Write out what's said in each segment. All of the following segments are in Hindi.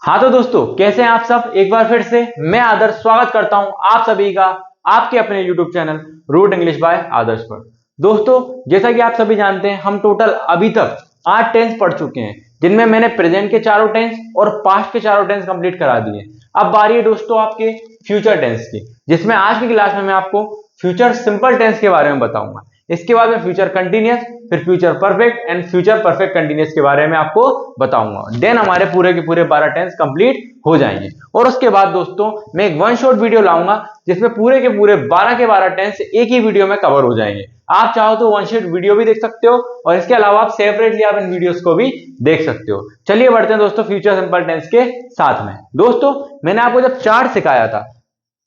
हाँ तो दोस्तों, कैसे हैं आप सब। एक बार फिर से मैं आदर्श स्वागत करता हूं आप सभी का आपके अपने YouTube channel root English by Adarsh पर। दोस्तों, जैसा कि आप सभी जानते हैं, हम टोटल अभी तक 8 टेंस पढ़ चुके हैं, जिनमें मैंने प्रेजेंट के चारों टेंस और पास्ट के चारों टेंस कंप्लीट करा दिए। अब बारी है दोस्तों आपके फ्यूचर टेंस की, जिसमें आज की क्लास में मैं आपको फ्यूचर सिंपल टेंस के बारे में बताऊंगा। इसके बाद में फ्यूचर कंटिन्यूअस, फिर future perfect and future perfect continuous के बारे में आपको बताऊंगा। देन हमारे पूरे के पूरे 12 टेंस कंप्लीट हो जाएंगे। और उसके बाद दोस्तों मैं एक वन शॉट वीडियो लाऊंगा, जिसमें पूरे के पूरे 12 के 12 टेंस एक ही वीडियो में कवर हो जाएंगे। आप चाहो तो वन शॉट वीडियो भी देख सकते हो, और इसके अलावा आप सेपरेटली आप इन वीडियोस को भी देख सकते हो। चलिए बढ़ते हैं दोस्तों फ्यूचर सिंपल टेंस के साथ में। दोस्तों, मैंने आपको जब चार्ट सिखाया था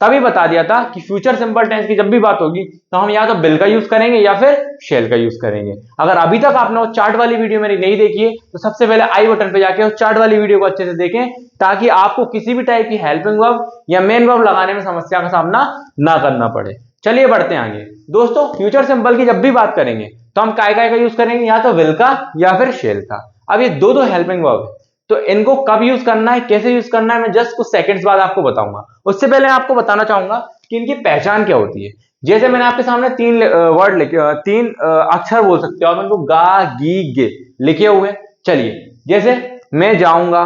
तभी बता दिया था कि फ्यूचर सिंपल टेंस की जब भी बात होगी तो हम या तो विल का यूज करेंगे या फिर शैल का यूज करेंगे। अगर अभी तक आपने वो चार्ट वाली वीडियो मेरी नहीं देखी है तो सबसे पहले आई बटन पे जाके उस चार्ट वाली वीडियो को अच्छे से देखें, ताकि आपको किसी भी टाइप की हेल्पिंग वर्ब या मेन वर्ब लगाने में समस्या का सामना ना करना पड़े। चलिए बढ़ते हैं आगे। दोस्तों, फ्यूचर सिंपल की जब भी बात करेंगे तो हम काय का यूज करेंगे, या तो विल का या फिर शैल का। अब ये दो हेल्पिंग वर्ब है, तो इनको कब यूज करना है, कैसे यूज करना है, मैं जस्ट कुछ सेकंड्स बाद आपको बताऊंगा। उससे पहले आपको बताना चाहूंगा कि इनकी पहचान क्या होती है। जैसे मैंने आपके सामने तीन अक्षर बोल सकते हो आप इनको, गा गी गे लिखे हुए। चलिए, जैसे मैं जाऊंगा,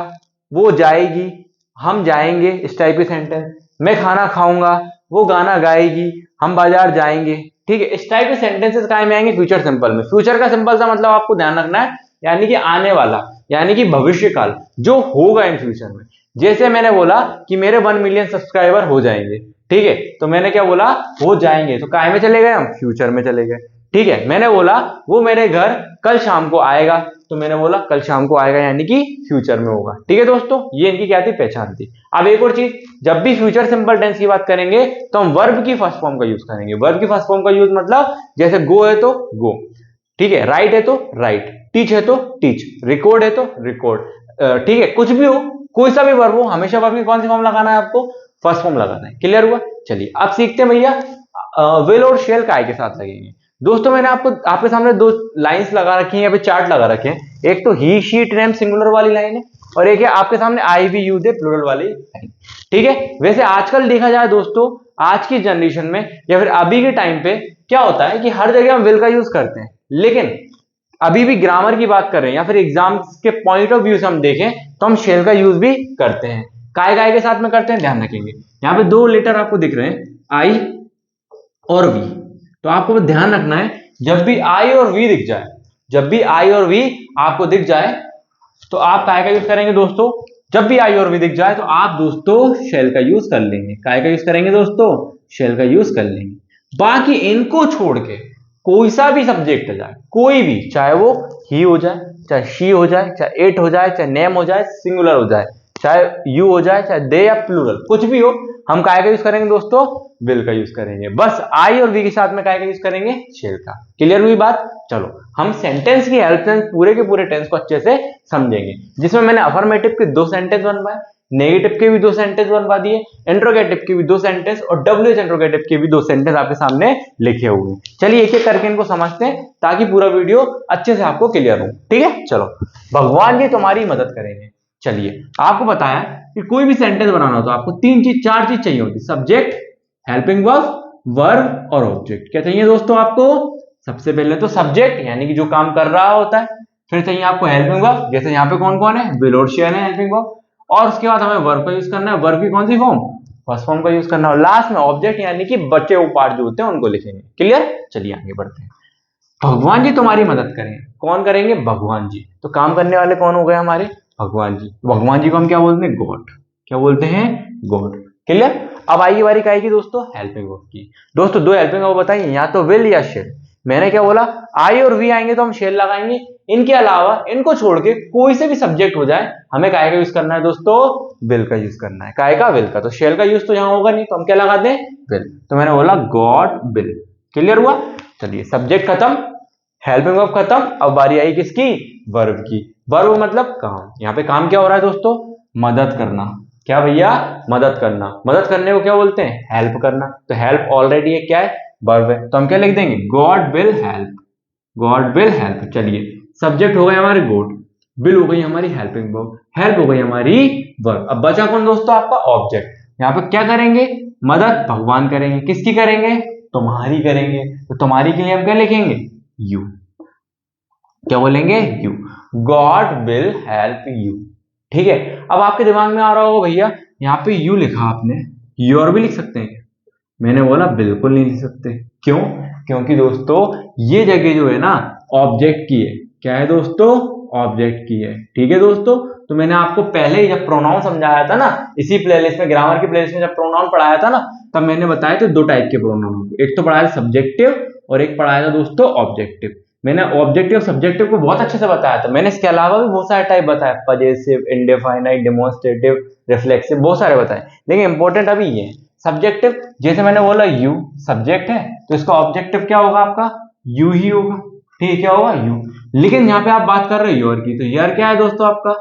वो जाएगी, हम जाएंगे, इस टाइप के सेंटेंस। मैं खाना खाऊंगा, वो गाना गाएगी, हम बाजार जाएंगे। ठीक है, इस टाइप के सेंटेंसेस काय में आएंगे फ्यूचर सिंपल में। फ्यूचर का सिंपल सा मतलब आपको ध्यान रखना है, यानी कि आने वाला, यानी कि भविष्य काल, जो होगा इन फ्यूचर में। जैसे मैंने बोला कि मेरे 1 मिलियन सब्सक्राइबर हो जाएंगे, ठीक है, तो मैंने क्या बोला, हो जाएंगे, तो काय में चले गए हम, फ्यूचर में चले गए। ठीक है, मैंने बोला वो मेरे घर कल शाम को आएगा, तो मैंने बोला कल शाम को आएगा, यानी कि फ्यूचर में होगा। ठीक है दोस्तों, ये इनकी क्या थी, पहचान थी। अब एक और चीज, जब भी फ्यूचर सिंपल टेंस की बात करेंगे तो हम वर्ब की फर्स्ट फॉर्म का यूज करेंगे। वर्ब की फर्स्ट फॉर्म का यूज मतलब, जैसे गो है तो गो, ठीक है, राइट है तो राइट, टीच है तो टीच, रिकॉर्ड है तो रिकॉर्ड, ठीक है, कुछ भी हो, कोई सा भी वर्ब हो, हमेशा वर्ब की कौन सी फॉर्म लगाना है, आपको फर्स्ट फॉर्म लगाना है। क्लियर हुआ। चलिए अब सीखते हैं भैया विल और शेल काय के साथ लगेंगे। दोस्तों, मैंने आपको आपके सामने दो लाइंस लगा रखी हैं, यहाँ पे चार्ट लगा रखे हैं। एक तो ही शी इट नेम सिंगुलर वाली लाइन है, और एक है आपके सामने आई वी यू दे प्लूरल वाली लाइन। ठीक है, वैसे आजकल देखा जाए दोस्तों, आज की जनरेशन में या फिर अभी के टाइम पे क्या होता है कि हर जगह हम विल का यूज करते हैं, लेकिन अभी भी ग्रामर की बात कर रहे हैं या फिर एग्जाम्स के पॉइंट ऑफ व्यू से हम देखें तो हम शेल का यूज भी करते हैं। काय के साथ में करते हैं, ध्यान रखेंगे। यहाँ पे दो लेटर आपको दिख रहे हैं, आई और वी, तो आपको ध्यान रखना है, जब भी आई और वी दिख जाए, जब भी आई और वी आपको दिख जाए तो आप काय का यूज करेंगे दोस्तों। जब भी आई और वी दिख जाए तो आप दोस्तों शेल का यूज कर लेंगे। काय का यूज करेंगे दोस्तों, शेल का यूज कर लेंगे। बाकी इनको छोड़ के कोई सा भी सब्जेक्ट आ जाए, कोई भी, चाहे वो ही हो जाए, चाहे शी हो जाए, चाहे इट हो जाए, चाहे नेम हो जाए, सिंगुलर हो जाए, चाहे यू हो जाए, चाहे दे या प्लूरल, कुछ भी हो, हम काय का यूज करेंगे दोस्तों, विल का यूज करेंगे। बस आई और वी के साथ में काय का यूज करेंगे, शेल का। क्लियर हुई बात। चलो हम सेंटेंस की हेल्प से पूरे के पूरे टेंस को अच्छे से समझेंगे, जिसमें मैंने अफर्मेटिव के 2 सेंटेंस बनवाए, नेगेटिव के भी 2 सेंटेंस बनवा दिए, इंट्रोगेटिव के भी 2 सेंटेंस और डब्ल्यूएच इंट्रोगेटिव के भी 2 सेंटेंस आपके सामने लिखे हुए हैं। चलिए एक एक करके इनको समझते हैं, ताकि पूरा वीडियो अच्छे से आपको क्लियर हो। ठीक है, चलो, भगवान जी तुम्हारी मदद करेंगे। चलिए, आपको बताया कि कोई भी सेंटेंस बनाना हो तो आपको 4 चीज चाहिए होती, सब्जेक्ट, हेल्पिंग वर्ब और ऑब्जेक्ट। क्या चाहिए दोस्तों आपको, सबसे पहले तो सब्जेक्ट, यानी कि जो काम कर रहा होता है। फिर चाहिए आपको हेल्पिंग वर्ब, जैसे यहाँ पे कौन कौन है, विल और शेल है हेल्पिंग वर्ब। और उसके बाद हमें वर्ब का यूज करना है, वर्ब की कौन सी फॉर्म, फर्स्ट फॉर्म का यूज करना है। और लास्ट में ऑब्जेक्ट, यानी कि बचे हुए पार्ट जो होते हैं उनको लिखेंगे। क्लियर। चलिए आगे बढ़ते हैं। भगवान जी तुम्हारी मदद करें, कौन करेंगे, भगवान जी। तो काम करने वाले कौन हो गए हमारे, भगवान जी। भगवान जी को हम क्या बोलते हैं, गॉड। क्या बोलते हैं, गॉड। क्लियर। अब आएगी बारी क्या आएगी दोस्तों, हेल्पिंग वर्ब की। दोस्तों दो हेल्पिंग वर्ब बताइए, या तो विल या शेल। मैंने क्या बोला, आई और वी आएंगे तो हम शेल लगाएंगे। इनके अलावा, इनको छोड़ के कोई से भी सब्जेक्ट हो जाए, हमें काय का यूज करना है दोस्तों, विल का यूज करना है। काय का, विल का। तो शेल का यूज तो यहां होगा नहीं, तो हम क्या लगाते हैं, विल। तो मैंने बोला गॉड विल। क्लियर हुआ। चलिए, सब्जेक्ट खत्म, हेल्पिंग वर्ब खत्म। अब बारी आई किसकी, वर्ब की। वर्ब मतलब काम। यहाँ पे काम क्या हो रहा है दोस्तों, मदद करना। क्या भैया, मदद करना। मदद करने को क्या बोलते हैं, हेल्प करना। तो हेल्प ऑलरेडी है, क्या है, वर्ब है, तो हम क्या लिख देंगे, God will help. God will help. चलिए, सब्जेक्ट हो गए हमारे गॉड, विल हो गई हमारी हेल्पिंग वर्ब, हेल्प हो गई हमारी वर्ब। अब बचा कौन दोस्तों? आपका ऑब्जेक्ट। यहाँ पे क्या करेंगे? मदद भगवान करेंगे। किसकी करेंगे? तुम्हारी करेंगे। तो तुम्हारी के लिए हम क्या लिखेंगे? यू। क्या बोलेंगे? You. God will help you. ठीक है। अब आपके दिमाग में आ रहा होगा भैया यहाँ पे यू लिखा आपने, योर भी लिख सकते हैं। मैंने बोला बिल्कुल नहीं लिख सकते। क्यों? क्योंकि दोस्तों ये जगह जो है ना ऑब्जेक्ट की है। क्या है दोस्तों? ऑब्जेक्ट की है। ठीक है दोस्तों। तो मैंने आपको पहले ही जब प्रोनाउन समझाया था ना, इसी प्लेलिस्ट में, ग्रामर की प्लेलिस्ट में जब प्रोनाउन पढ़ाया था ना, तब मैंने बताया था दो टाइप के प्रोनाउन। एक तो पढ़ाया था सब्जेक्टिव और एक पढ़ाया था दोस्तों ऑब्जेक्टिव। मैंने ऑब्जेक्टिव सब्जेक्टिव को बहुत अच्छे से बताया था। मैंने इसके अलावा भी बहुत सारे टाइप बताए, पजेसिव, इंडेफाइनाइट, डेमोन्स्ट्रेटिव, रिफ्लेक्सिव, बहुत सारे बताए। लेकिन इंपॉर्टेंट अभी ये है सब्जेक्टिव। जैसे मैंने बोला यू सब्जेक्ट है, तो इसका ऑब्जेक्टिव क्या होगा? आपका यू ही होगा। ठीक है, क्या होगा? यू। लेकिन यहाँ पे आप बात कर रहे हो योर की, तो यार क्या है दोस्तों? आपका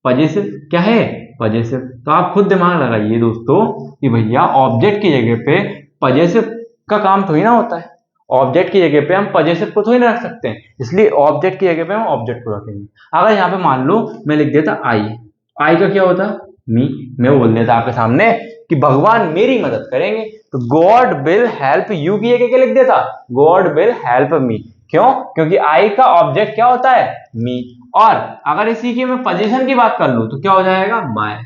पजेसिव। क्या है? पजेसिव। तो आप खुद दिमाग लगाइए दोस्तों कि भैया ऑब्जेक्ट की जगह पे पजेसिव का काम थोड़ी ना होता है। ऑब्जेक्ट की जगह पे हम पजेसिव को थोड़ी ना रख सकते हैं, इसलिए ऑब्जेक्ट की जगह पे हम ऑब्जेक्ट को रखेंगे। अगर यहाँ पे मान लो मैं लिख देता आई, आई का क्या होता? मी। मैं बोल देता आपके सामने कि भगवान मेरी मदद करेंगे, तो गॉड विल हेल्प यू की जगह क्या लिख देता? God will help me. क्यों? क्योंकि आई का ऑब्जेक्ट क्या होता है? मी। और अगर इसी की मैं पोजीशन की बात कर लूं तो क्या हो जाएगा? माय।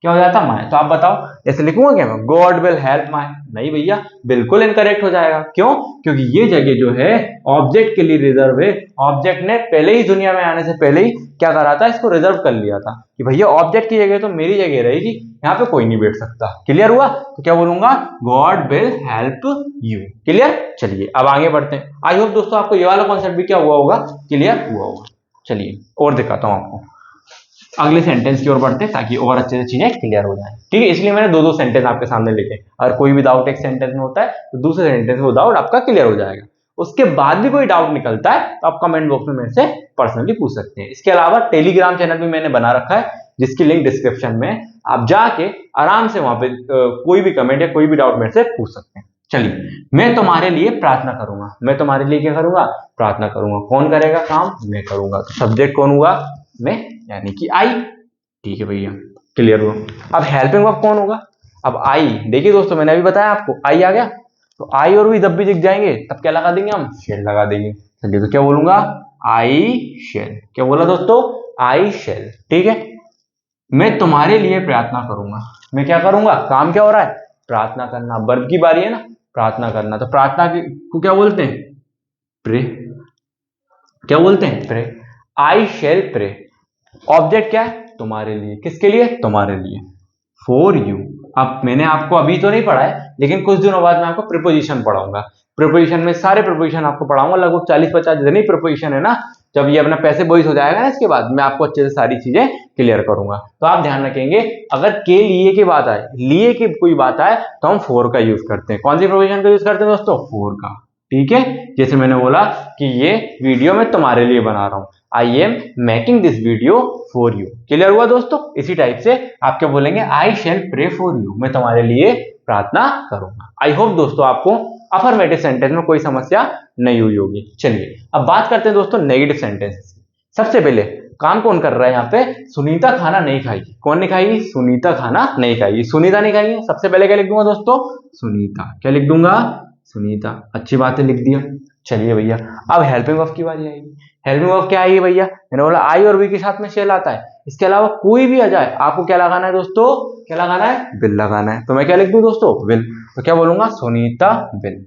क्या हो जाता? माय। तो आप बताओ ऐसे लिखूंगा क्या मैं? God will help my? नहीं भैया, बिल्कुल इनकरेक्ट हो जाएगा। क्यों? क्योंकि ये जगह जो है ऑब्जेक्ट के लिए रिजर्व है। ऑब्जेक्ट ने पहले ही दुनिया में आने से पहले ही क्या करा था? इसको रिजर्व कर लिया था कि भैया ऑब्जेक्ट की जगह तो मेरी जगह रहेगी, यहाँ पे कोई नहीं बैठ सकता। क्लियर हुआ? तो क्या बोलूंगा? God will help you. Clear? चलिए अब आगे बढ़ते हैं। आई होप दोस्तों आपको ये वाला कॉन्सेप्ट भी क्या हुआ होगा? क्लियर हुआ होगा। चलिए और दिखाता हूं आपको। अगले सेंटेंस की ओर बढ़ते हैं ताकि और अच्छे से चीजें क्लियर हो जाए। ठीक है, इसलिए मैंने दो दो सेंटेंस आपके सामने लिखे। अगर कोई भी डाउट एक सेंटेंस में होता है तो दूसरे सेंटेंस में वो डाउट आपका क्लियर हो जाएगा। उसके बाद भी कोई डाउट निकलता है तो आप कमेंट बॉक्स में मेरे से पर्सनली पूछ सकते हैं। इसके अलावा टेलीग्राम चैनल भी मैंने बना रखा है, जिसकी लिंक डिस्क्रिप्शन में। आप जाके आराम से वहां पे कोई भी कमेंट या कोई भी डाउट मेरे से पूछ सकते हैं। चलिए, मैं तुम्हारे लिए प्रार्थना करूंगा। मैं तुम्हारे लिए क्या करूंगा? प्रार्थना करूंगा। कौन करेगा काम? मैं करूंगा। तो सब्जेक्ट कौन हुआ? मैं, यानी कि आई। ठीक है भैया, क्लियर हुआ। अब हेल्पिंग वर्ब कौन होगा? अब आई। देखिए दोस्तों, मैंने अभी बताया आपको आई आ गया, तो आई और भी जब भी दिख जाएंगे तब क्या लगा देंगे? हम शेल लगा देंगे। चलिए, तो क्या बोलूंगा? I shall. क्या बोला दोस्तों? I shall. ठीक है। मैं तुम्हारे लिए प्रार्थना करूंगा। मैं क्या करूंगा? काम क्या हो रहा है? प्रार्थना करना। वर्ब की बारी है ना, प्रार्थना करना। तो प्रार्थना को क्या बोलते हैं? प्रे। क्या बोलते हैं? Pray. I shall pray. Object क्या है? तुम्हारे लिए। किसके लिए? तुम्हारे लिए। For you. अब मैंने आपको अभी तो नहीं पढ़ा है, लेकिन कुछ दिनों बाद मैं आपको प्रीपोजिशन पढ़ाऊंगा। प्रीपोजिशन में सारे प्रीपोजिशन आपको पढ़ाऊंगा, लगभग 40-50 जितने प्रीपोजिशन है ना। जब ये अपना पैसे बोइस हो जाएगा ना, इसके बाद मैं आपको अच्छे से सारी चीजें क्लियर करूंगा। तो आप ध्यान रखेंगे, अगर के लिए की बात आए, लिए की कोई बात आए, तो हम फॉर का यूज करते हैं। कौन सी प्रीपोजिशन का यूज करते हैं दोस्तों? फॉर का। ठीक है। जैसे मैंने बोला कि ये वीडियो मैं तुम्हारे लिए बना रहा हूं, I am making this video for you. Clear हुआ दोस्तों? इसी टाइप से आप क्या बोलेंगे? I shall pray for you. मैं तुम्हारे लिए प्रार्थना करूंगा। आई होप दोस्तों आपको अफर्मेटिव सेंटेंस में कोई समस्या नहीं हुई होगी। चलिए अब बात करते हैं दोस्तों नेगेटिव सेंटेंस। सबसे पहले काम कौन कर रहा है यहाँ पे? सुनीता खाना नहीं खाएगी। कौन नहीं खाएगी? सुनीता खाना नहीं खाएगी। सुनीता नहीं खाएगी। सबसे पहले क्या लिख दूंगा दोस्तों? सुनीता। क्या लिख दूंगा? सुनीता। अच्छी बात है, लिख दिया। चलिए भैया, अब हेल्पिंग वर्ब की बारी आएगी। हेल्पिंग वर्ब क्या आएगी भैया? मैंने बोला आई और वी के साथ में शेल आता है। इसके अलावा कोई भी आ जाए, आपको क्या लगाना है दोस्तों? क्या लगाना है? विल लगाना है। तो मैं क्या लिख दूं दोस्तों? विल। तो क्या बोलूंगा? सुनीता विल।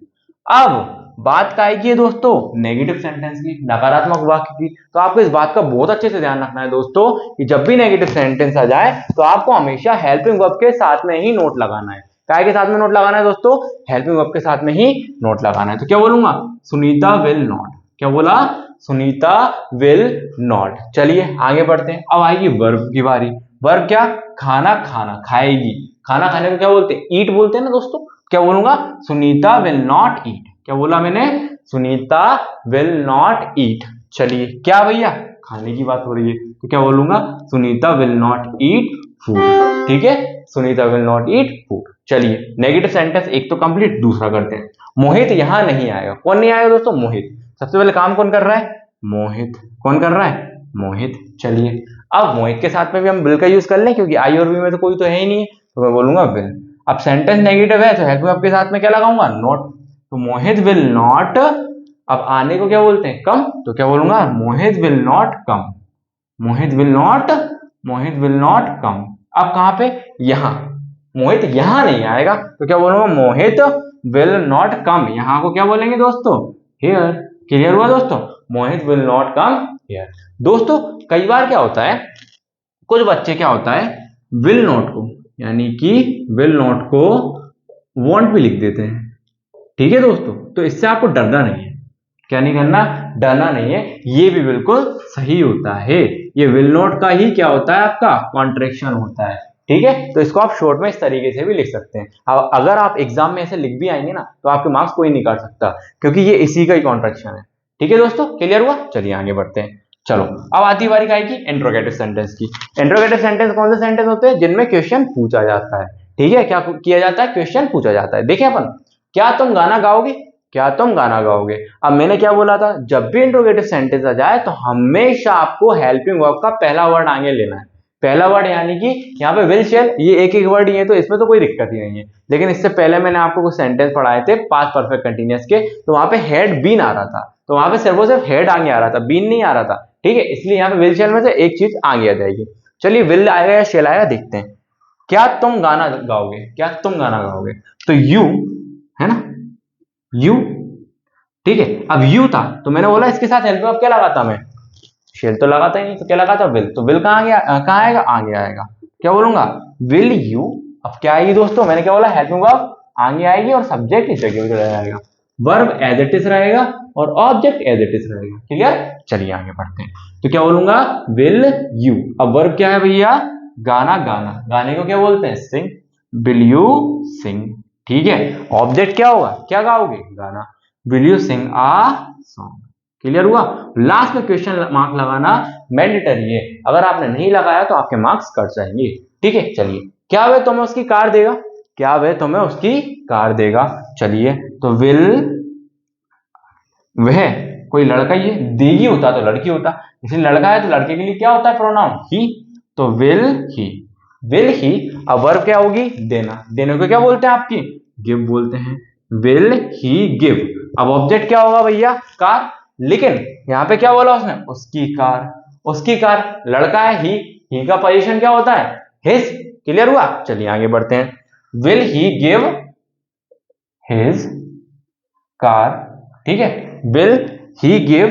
अब बात का आएगी है दोस्तों नेगेटिव सेंटेंस की, नकारात्मक वाक्य की। तो आपको इस बात का बहुत अच्छे से ध्यान रखना है दोस्तों कि जब भी नेगेटिव सेंटेंस आ जाए तो आपको हमेशा हेल्पिंग वर्ब के साथ में ही नोट लगाना है। काय के साथ में नोट लगाना है दोस्तों? हेल्पिंग वर्ब के साथ में ही नोट लगाना है। तो क्या बोलूंगा? Sunita will not. क्या बोला? Sunita will not. चलिए आगे बढ़ते हैं। अब आएगी वर्ब की बारी। वर्ब क्या? खाना खाना, खाएगी। खाना खाने को क्या बोलते हैं? ईट बोलते हैं ना दोस्तों। क्या बोलूंगा? Sunita will not eat. क्या बोला मैंने? Sunita will not eat. चलिए, क्या भैया? खाने की बात हो रही है, तो क्या बोलूंगा? Sunita will not eat food. ठीक है, Sunita will not eat food. चलिए, नेगेटिव सेंटेंस एक तो कंप्लीट, दूसरा करते हैं। मोहित यहां नहीं आएगा। कौन नहीं आएगा दोस्तों? मोहित। सबसे पहले काम कौन कर रहा है? मोहित। कौन कर रहा है? मोहित। चलिए, अब मोहित के साथ में भी हम विल का यूज कर लें, क्योंकि आई और वी में तो कोई तो है ही नहीं है, तो मैं बोलूंगा विल। अब सेंटेंस नेगेटिव है तो हेल्प के साथ में क्या लगाऊंगा, नॉट। तो मोहित विल नॉट, अब आने को क्या बोलते हैं, कम, तो क्या बोलूंगा, Mohit will not come. Mohit will not, Mohit will not come. अब कहां पे, यहां, मोहित यहां नहीं आएगा, तो क्या बोलूंगा, मोहित विल नॉट कम। यहां को क्या बोलेंगे दोस्तों, हियर। क्लियर हुआ दोस्तों, मोहित विल नॉट कम हियर। दोस्तों कई बार क्या होता है, कुछ बच्चे क्या होता है, विल नॉट को, यानी कि विल नॉट को वॉन्ट भी लिख देते हैं। ठीक है दोस्तों, तो इससे आपको डरना नहीं है। क्या नहीं करना, डरना नहीं है, ये भी बिल्कुल सही होता है। ये विल नॉट का ही क्या होता है, आपका कॉन्ट्रैक्शन होता है। ठीक है, तो इसको आप शॉर्ट में इस तरीके से भी लिख सकते हैं। अब अगर आप एग्जाम में ऐसे लिख भी आएंगे ना, तो आपके मार्क्स कोई नहीं काट सकता, क्योंकि ये इसी का ही कॉन्ट्रैक्शन है। ठीक है दोस्तों, क्लियर हुआ। चलिए आगे बढ़ते हैं। चलो, अब आती बारी क्या की, इंट्रोगेटिव सेंटेंस की। इंट्रोगेटिव सेंटेंस कौन से सेंटेंस होते हैं, जिनमें क्वेश्चन पूछा जाता है। ठीक है, क्या किया जाता है, क्वेश्चन पूछा जाता है। देखिए अपन, क्या तुम गाना गाओगे, क्या तुम गाना गाओगे। अब मैंने क्या बोला था, जब भी इंट्रोगेटिव सेंटेंस आ जाए तो हमेशा आपको हेल्पिंग वर्ब का पहला वर्ड आगे लेना है। पहला वर्ड यानी कि यहाँ पे विल शेल, ये एक एक वर्ड ही है, तो इसमें तो कोई दिक्कत ही नहीं है। लेकिन इससे पहले मैंने आपको कुछ सेंटेंस पढ़ाए थे पास्ट परफेक्ट कंटीन्यूअस के, तो वहां पे हेड बीन आ रहा था, तो वहां पे सिर्फ और सिर्फ हेड आगे आ रहा था, बीन नहीं आ रहा था। ठीक है, इसलिए यहाँ पे विल शेल में से एक चीज आगे आ जाएगी। चलिए, विल आएगा या शेल आएगा देखते हैं। क्या तुम गाना गाओगे, क्या तुम गाना गाओगे, तो यू है ना, यू। ठीक है, अब यू था तो मैंने बोला इसके साथ हेल्प अब क्या लगाता मैं, शेल तो लगाता ही नहीं, तो क्या लगाता, विल। तो विल कहाँ गया, कहाँ आएगा, आगे आएगा। क्या बोलूंगा, विल यू। अब क्या आएगी दोस्तों, मैंने क्या बोला, हेल्पिंग वर्ब आगे आएगी और सब्जेक्ट इस जगह पे रहेगा, वर्ब एज इट इज रहेगा और ऑब्जेक्ट एज इट इज रहेगा। क्लियर। चलिए आगे बढ़ते हैं। तो क्या बोलूंगा, विल यू। अब वर्ब क्या है भैया, गाना गाना, गाने को क्या बोलते हैं, सिंग। Will you sing. ठीक है, ऑब्जेक्ट क्या होगा, क्या गाओगे, गाना। Will you sing uh song. Clear हुआ। लास्ट में क्वेश्चन मार्क लगाना मैंडेटरी है, अगर आपने नहीं लगाया तो आपके मार्क्स कट जाएंगे। ठीक है, चलिए, क्या वह तुम्हें उसकी कार देगा, क्या वह तुम्हें उसकी कार देगा। चलिए, तो विल, वह कोई लड़का ही है, देगी होता तो लड़की होता, इसलिए लड़का है तो लड़के के लिए क्या होता है, प्रोनाउन ही। तो विल ही, विल ही। अब वर्ब क्या होगी, देना, देने को क्या बोलते हैं आपकी, गिव बोलते हैं। Will he give. अब ऑब्जेक्ट क्या होगा भैया, कार, लेकिन यहां पे क्या बोला उसने, उसकी कार, उसकी कार, लड़का है ही का पोजीशन क्या होता है, हिज। क्लियर हुआ। चलिए आगे बढ़ते हैं। Will he give his car. ठीक है, will he give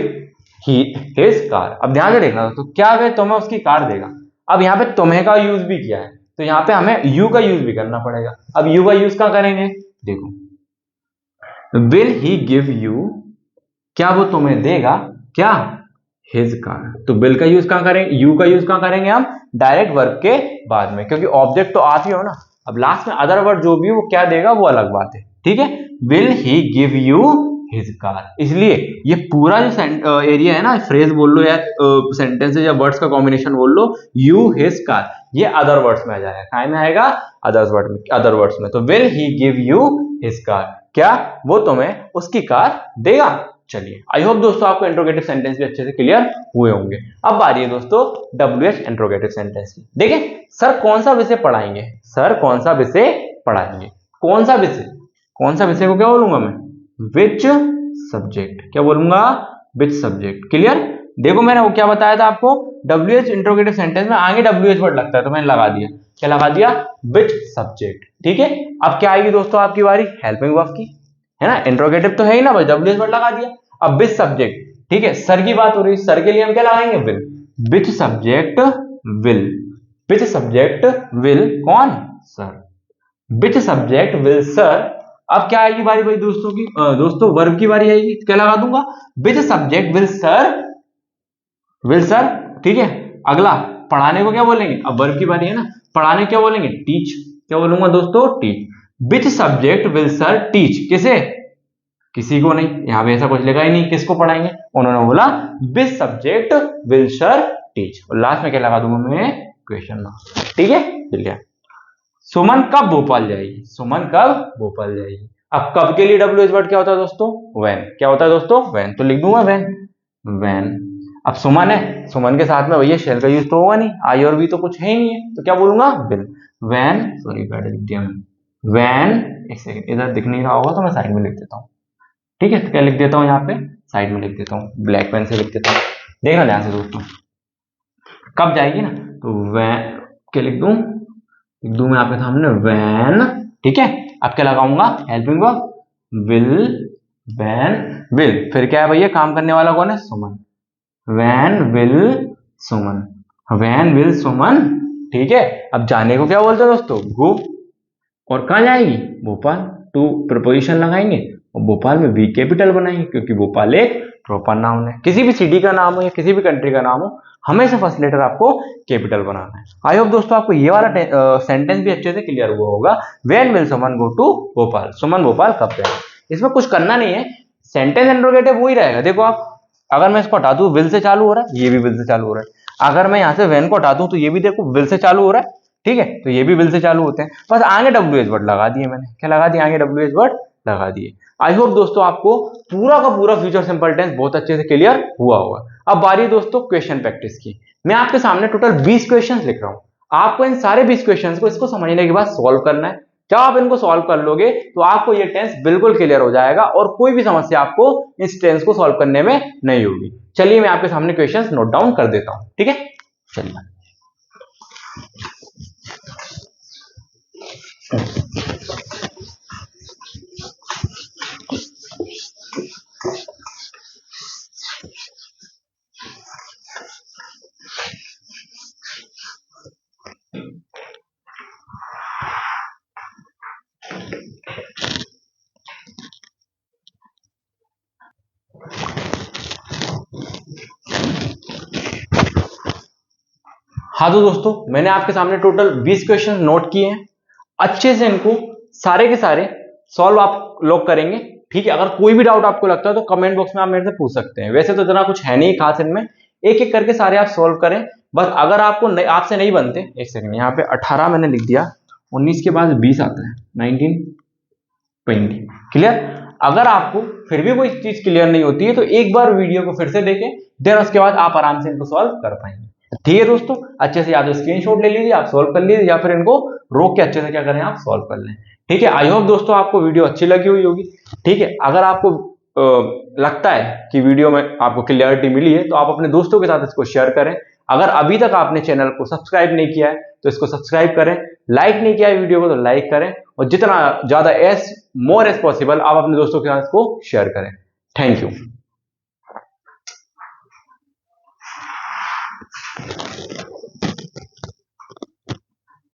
his car. अब ध्यान से देखना दोस्तों, क्या वह तुम्हें उसकी कार देगा। अब यहाँ पे तुम्हें का यूज भी किया है, तो यहाँ पे हमें यू का यूज भी करना पड़ेगा। अब यू का यूज क्या करेंगे, देखो, विल ही गिव यू, क्या वो तुम्हें देगा, क्या, हिज कार। तो विल का यूज कहां करेंगे, यू का यूज कहां करेंगे हम, डायरेक्ट वर्ब के बाद में, क्योंकि ऑब्जेक्ट तो आप ही हो ना। अब लास्ट में अदर वर्ड जो भी वो क्या देगा वो अलग बात है। ठीक है, will he give you his car. इसलिए ये पूरा जो एरिया है ना, फ्रेज बोल लो या सेंटेंसेस या वर्ड्स का कॉम्बिनेशन बोल लो, यू हिज कार, ये अदर वर्ड्स में आ जाएगा। काय में आएगा, अदर वर्ड में, अदर वर्ड्स में। तो will he give you his car, क्या वो तुम्हें उसकी कार देगा। चलिए, आई होप दोस्तों आपको इंट्रोगेटिव सेंटेंस भी अच्छे से क्लियर हुए होंगे। अब बारी है दोस्तों WH इंट्रोगेटिव सेंटेंस की। देखिए, सर कौन सा विषय पढ़ाएंगे, सर कौन सा विषय पढ़ाएंगे, कौन सा विषय, कौन सा विषय को क्या बोलूंगा मैं, विच सब्जेक्ट। क्या बोलूंगा, विच सब्जेक्ट। क्लियर। देखो मैंने वो क्या बताया था आपको, WH इंट्रोगेटिव सेंटेंस में आगे WH वर्ड लगता है, तो मैंने लगा दिया, क्या लगा दिया, विच सब्जेक्ट। ठीक है, अब क्या आएगी दोस्तों आपकी बारी, हेल्पिंग वर्ब की, है ना, इंट्रोगेटिव तो है ही ना भाई, WH वर्ड लगा दिया। अब विच सब्जेक्ट, ठीक है, सर की बात हो रही है, सर के लिए हम क्या लगाएंगे, will. Which subject will, which subject will कौन, sir. Which subject will sir. अब क्या आएगी बारी भाई दोस्तों की, दोस्तों वर्ब की बारी आएगी, क्या लगा दूंगा, विच subject will sir, will sir. ठीक है, अगला पढ़ाने को क्या बोलेंगे, अब वर्ब की बारी है ना, पढ़ाने क्या बोलेंगे, टीच। क्या बोलूंगा दोस्तों, teach. Which subject will sir teach, किसे, किसी को नहीं, यहां पे ऐसा कुछ लिखा ही नहीं किसको पढ़ाएंगे, उन्होंने बोला विच सब्जेक्ट विल सर टीच, और लास्ट में क्या लगा दूंगा मैं, क्वेश्चन मार्क। ठीक है, चलिए, सुमन कब भोपाल जाएगी, सुमन कब भोपाल जाएगी। अब कब के लिए WH वर्ड क्या होता है दोस्तों, व्हेन। क्या होता है दोस्तों, व्हेन, तो लिख दूंगा व्हेन, व्हेन। अब सुमन है, सुमन के साथ में भैया शेल का यूज तो होगा नहीं, आई और वी तो कुछ है ही नहीं है, तो क्या बोलूंगा विल। वैन, सॉरी बैड लिख दिया मैंने, वैन, एक सेकंड इधर दिख नहीं रहा होगा तो मैं साइड में लिख देता हूँ, ठीक है। तो क्या लिख देता हूँ यहाँ पे, साइड में लिख देता हूँ, ब्लैक पेन से लिख देता हूँ, देखना ध्यान से दोस्तों, कब जाएगी ना, तो वैन क्या लिख दूं, लिख दूं मैं आपके सामने वैन, ठीक है। अब क्या लगाऊंगा, helping verb, will, when, will, फिर क्या है भैया काम करने वाला कौन है, Suman, when will Suman, when will Suman, ठीक है। अब जाने को क्या बोलते हैं दोस्तों, गो, और कहाँ जाएगी, भोपाल, टू प्रपोजिशन लगाएंगे और भोपाल में वी कैपिटल बनाएंगे, क्योंकि भोपाल एक प्रॉपर नाउन है, किसी भी सिटी का नाम हो या किसी भी कंट्री का नाम हो, हमेशा फर्स्ट लेटर आपको कैपिटल बनाना है। आई होप दोस्तों आपको ये वाला सेंटेंस भी अच्छे से क्लियर हुआ होगा, when will Suman go to Bhopal, Suman Bhopal कब जाएगा। इसमें कुछ करना नहीं है, सेंटेंस इंट्रोगेटिव वही रहेगा। देखो आप, अगर मैं इसको हटा दूं, विल से चालू हो रहा है, ये भी विल से चालू हो रहा है। अगर मैं यहाँ से व्हेन को हटा दूं तो ये भी देखो विल से चालू हो रहा है, ठीक है, तो ये भी विल से चालू होते हैं, बस आगे WH वर्ड लगा दिए मैंने, क्या लगा दिया, आगे WH वर्ड लगा दिए। आई होप दोस्तों आपको पूरा का पूरा फ्यूचर सिंपल टेंस बहुत अच्छे से क्लियर हुआ होगा। अब बारी है दोस्तों क्वेश्चन प्रैक्टिस की। मैं आपके सामने टोटल 20 क्वेश्चन लिख रहा हूं, आपको इन सारे 20 क्वेश्चन को इसको समझने के बाद सॉल्व करना है। जब आप इनको सॉल्व कर लोगे तो आपको ये टेंस बिल्कुल क्लियर हो जाएगा और कोई भी समस्या आपको इस टेंस को सॉल्व करने में नहीं होगी। चलिए मैं आपके सामने क्वेश्चंस नोट डाउन कर देता हूं, ठीक है, चलिए। हाँ तो दोस्तों मैंने आपके सामने टोटल 20 क्वेश्चन नोट किए हैं, अच्छे से इनको सारे के सारे सॉल्व आप लोग करेंगे, ठीक है। अगर कोई भी डाउट आपको लगता है तो कमेंट बॉक्स में आप मेरे से पूछ सकते हैं, वैसे तो इतना कुछ है नहीं खास इनमें, एक एक करके सारे आप सॉल्व करें। बस अगर आपको आपसे नहीं बनते, एक सेकंड, यहाँ पे 18 मैंने लिख दिया, 19 के बाद 20 आता है, 19 20, क्लियर। अगर आपको फिर भी कोई चीज क्लियर नहीं होती है तो एक बार वीडियो को फिर से देखें, देन उसके बाद आप आराम से इनको सॉल्व कर पाएंगे, ठीक है दोस्तों। अच्छे से या तो स्क्रीनशॉट ले लीजिए, आप सॉल्व कर लीजिए, या फिर इनको रोक के अच्छे से क्या करें, आप सॉल्व कर लें, ठीक है। आई होप दोस्तों आपको वीडियो अच्छी लगी हुई होगी, ठीक है। अगर आपको लगता है कि वीडियो में आपको क्लियरिटी मिली है तो आप अपने दोस्तों के साथ इसको शेयर करें। अगर अभी तक आपने चैनल को सब्सक्राइब नहीं किया है तो इसको सब्सक्राइब करें, लाइक नहीं किया है वीडियो को तो लाइक करें, और जितना ज्यादा एज मोर एज पॉसिबल आप अपने दोस्तों के साथ इसको शेयर करें। Thank you.